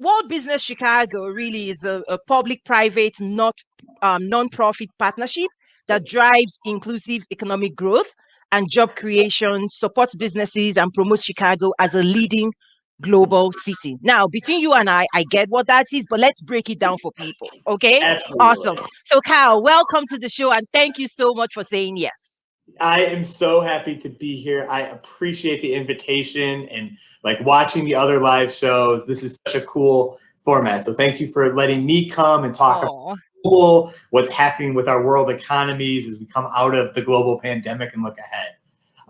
World Business Chicago really is a public-private, not non-profit partnership that drives inclusive economic growth and job creation, supports businesses, and promotes Chicago as a leading global city. Now, between you and I get what that is, but let's break it down for people. Okay? Awesome. Absolutely. So, Kyle, welcome to the show, and thank you so much for saying yes. I am so happy to be here. I appreciate the invitation and like watching the other live shows. This is such a cool format. So thank you for letting me come and talk about Oh, what's happening with our world economies as we come out of the global pandemic and look ahead.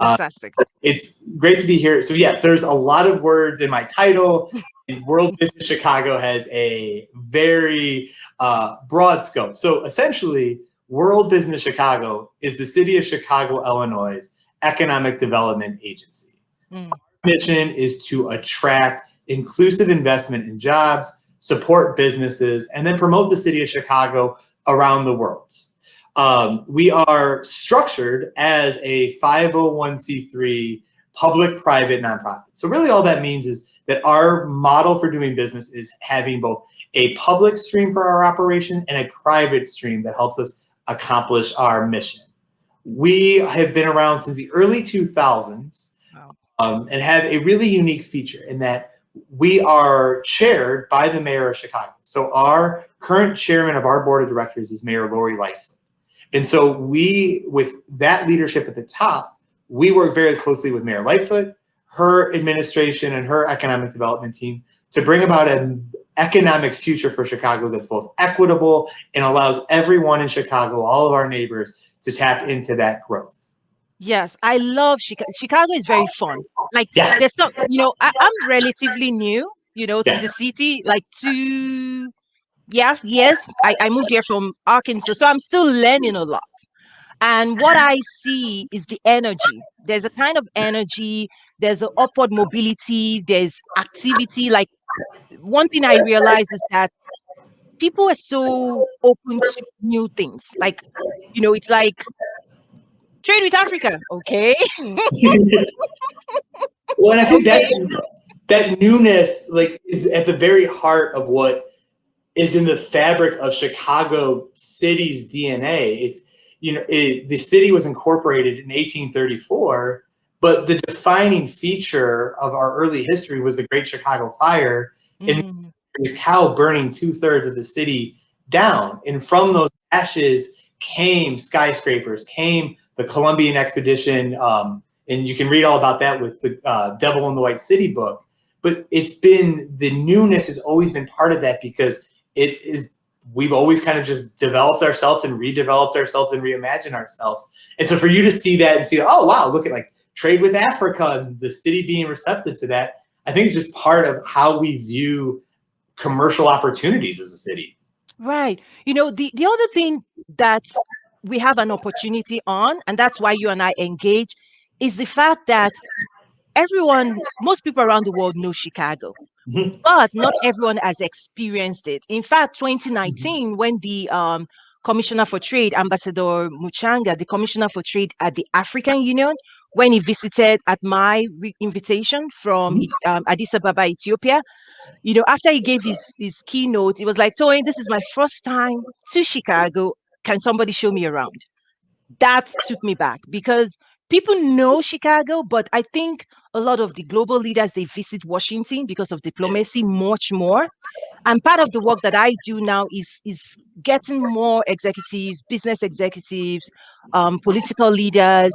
Uh, fantastic. it's great to be here. So yeah, there's a lot of words in my title. And World Business Chicago has a very broad scope. So essentially, World Business Chicago is the city of Chicago, Illinois' economic development agency. Mm. Our mission is to attract inclusive investment in jobs, support businesses, and then promote the city of Chicago around the world. We are structured as a 501c3 public-private nonprofit. So really all that means is that our model for doing business is having both a public stream for our operation and a private stream that helps us accomplish our mission. We have been around since the early 2000s. Wow. And have a really unique feature in that we are chaired by the mayor of Chicago. So our current chairman of our board of directors is Mayor Lori Lightfoot. And so we, with that leadership at the top, we work very closely with Mayor Lightfoot, her administration, and her economic development team to bring about an economic future for Chicago that's both equitable and allows everyone in Chicago, all of our neighbors, to tap into that growth. Yes, I love Chicago. Chicago is very fun. Like Yeah, there's some, I'm relatively new, to yeah. the city, like yeah, yes, I moved here from Arkansas, so I'm still learning a lot. And what I see is the energy. There's a kind of energy, there's an upward mobility, there's activity. Like one thing I realize is that people are so open to new things. Like, it's like trade with Africa, okay? Well, and I think Okay. that newness like is at the very heart of what is in the fabric of Chicago city's DNA. If the city was incorporated in 1834, but the defining feature of our early history was the Great Chicago Fire, and Mm, this cow burning 2/3 of the city down. And from those ashes came skyscrapers, came the Columbian expedition, and you can read all about that with the Devil in the White City book. But it's been the newness has always been part of that because it is we've always kind of just developed ourselves and redeveloped ourselves and reimagined ourselves. And so for you to see that and see, oh wow, look at like trade with Africa and the city being receptive to that, I think it's just part of how we view commercial opportunities as a city. right. The other thing that we have an opportunity on, and that's why you and I engage, is the fact that most people around the world know Chicago, Mhm. but not everyone has experienced it. In fact, Mhm. 2019, when the Commissioner for Trade, Ambassador Muchanga, the Commissioner for Trade at the African Union, when he visited at my invitation from Addis Ababa, Ethiopia, after he gave his keynote, he was like, Toyin, this is my first time to Chicago. Can somebody show me around? That took me back because people know Chicago, but I think a lot of the global leaders they visit Washington because of diplomacy much more. And part of the work that I do now is getting more executives, business executives, political leaders,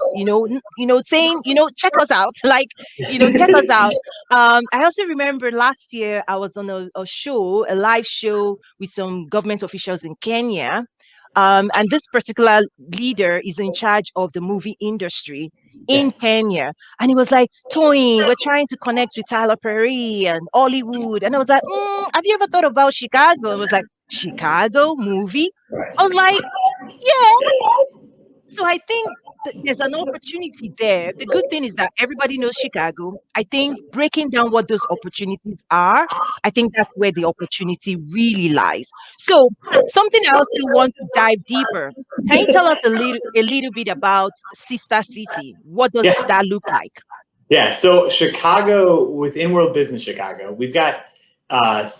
saying, check us out, like, check us out. I also remember last year I was on a live show with some government officials in Kenya. And this particular leader is in charge of the movie industry Yeah. in Kenya. And he was like, Tony, we're trying to connect with Tyler Perry and Hollywood. And I was like, have you ever thought about Chicago? I was like, Chicago movie? I was like, yeah. So I think there's an opportunity there. The good thing is that everybody knows Chicago. I think breaking down what those opportunities are, I think that's where the opportunity really lies. So something I also want to dive deeper. Can you tell us a little bit about Sister City? What does Yeah. that look like? Yeah. So Chicago, within World Business Chicago, we've got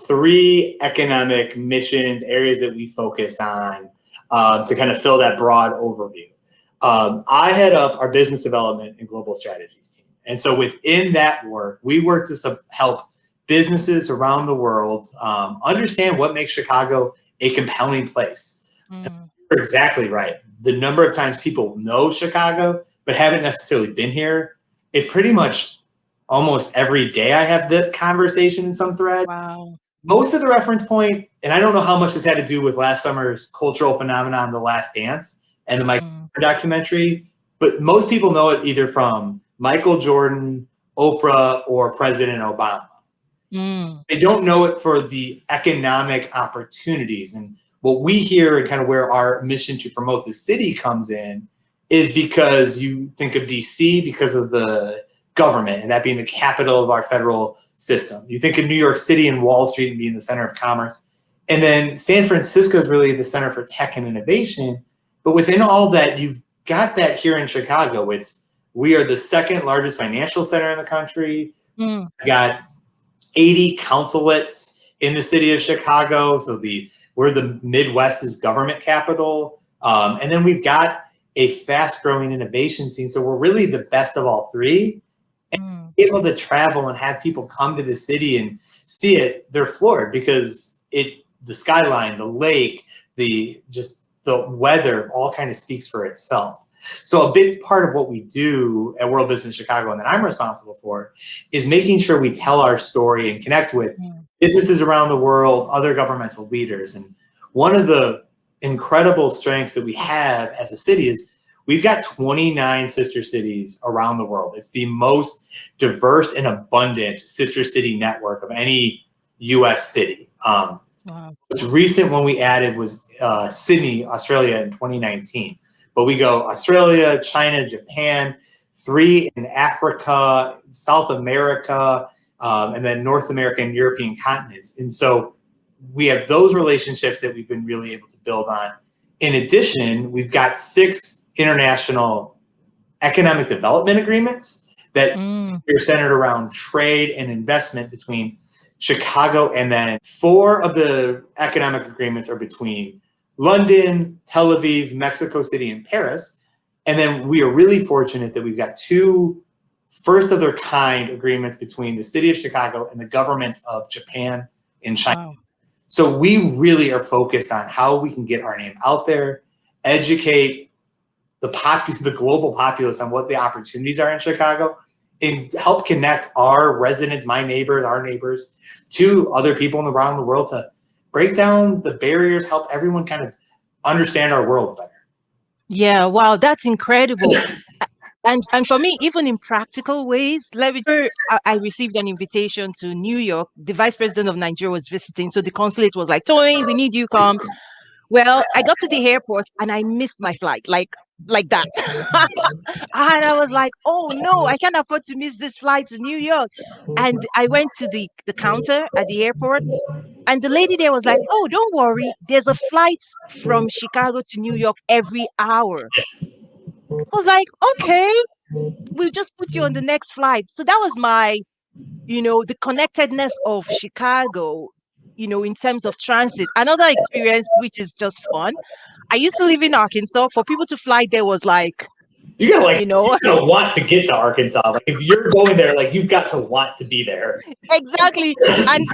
three economic missions, areas that we focus on to kind of fill that broad overview. I head up our business development and global strategies team. And so within that work, we work to help businesses around the world understand what makes Chicago a compelling place. You're exactly right. The number of times people know Chicago but haven't necessarily been here, it's pretty much almost every day I have the conversation in some thread. Wow. Most of the reference point, and I don't know how much this had to do with last summer's cultural phenomenon, The Last Dance, and the Michael documentary, but most people know it either from Michael Jordan, Oprah, or President Obama. They don't know it for the economic opportunities. And what we hear and kind of where our mission to promote the city comes in is because you think of DC because of the government and that being the capital of our federal system. You think of New York City and Wall Street being the center of commerce. And then San Francisco is really the center for tech and innovation. But within all that, you've got that here in Chicago. We are the second largest financial center in the country. We've got 80 consulates in the city of Chicago. So we're the Midwest's government capital. And then we've got a fast growing innovation scene. So we're really the best of all three. And able to travel and have people come to the city and see it, they're floored because the skyline, the lake, the weather all kind of speaks for itself. So a big part of what we do at World Business Chicago and that I'm responsible for is making sure we tell our story and connect with businesses around the world, other governmental leaders. And one of the incredible strengths that we have as a city is we've got 29 sister cities around the world. It's the most diverse and abundant sister city network of any U.S. city. The recent one we added was Sydney, Australia in 2019. But we go Australia, China, Japan, 3 in Africa, South America, and then North America and European continents. And so we have those relationships that we've been really able to build on. In addition, we've got 6 international economic development agreements that are centered around trade and investment between Chicago, and then 4 of the economic agreements are between London, Tel Aviv, Mexico City, and Paris. And then we are really fortunate that we've got 2 first of their kind agreements between the city of Chicago and the governments of Japan and China. So we really are focused on how we can get our name out there, educate the global populace on what the opportunities are in Chicago, and help connect our residents, my neighbors, our neighbors, to other people around the world to break down the barriers, help everyone kind of understand our worlds better. Yeah, wow, that's incredible. And for me, even in practical ways, I received an invitation to New York. The vice president of Nigeria was visiting. So the consulate was like, Toyin, we need you come. Well, I got to the airport and I missed my flight, like that. And I was like, oh no, I can't afford to miss this flight to New York. And I went to the counter at the airport. And the lady there was like, oh, don't worry. There's a flight from Chicago to New York every hour. I was like, okay, we'll just put you on the next flight. So that was my, the connectedness of Chicago, in terms of transit. Another experience, which is just fun. I used to live in Arkansas. For people to fly there was like, you gotta want to get to Arkansas. Like if you're going there, like you've got to want to be there. Exactly. And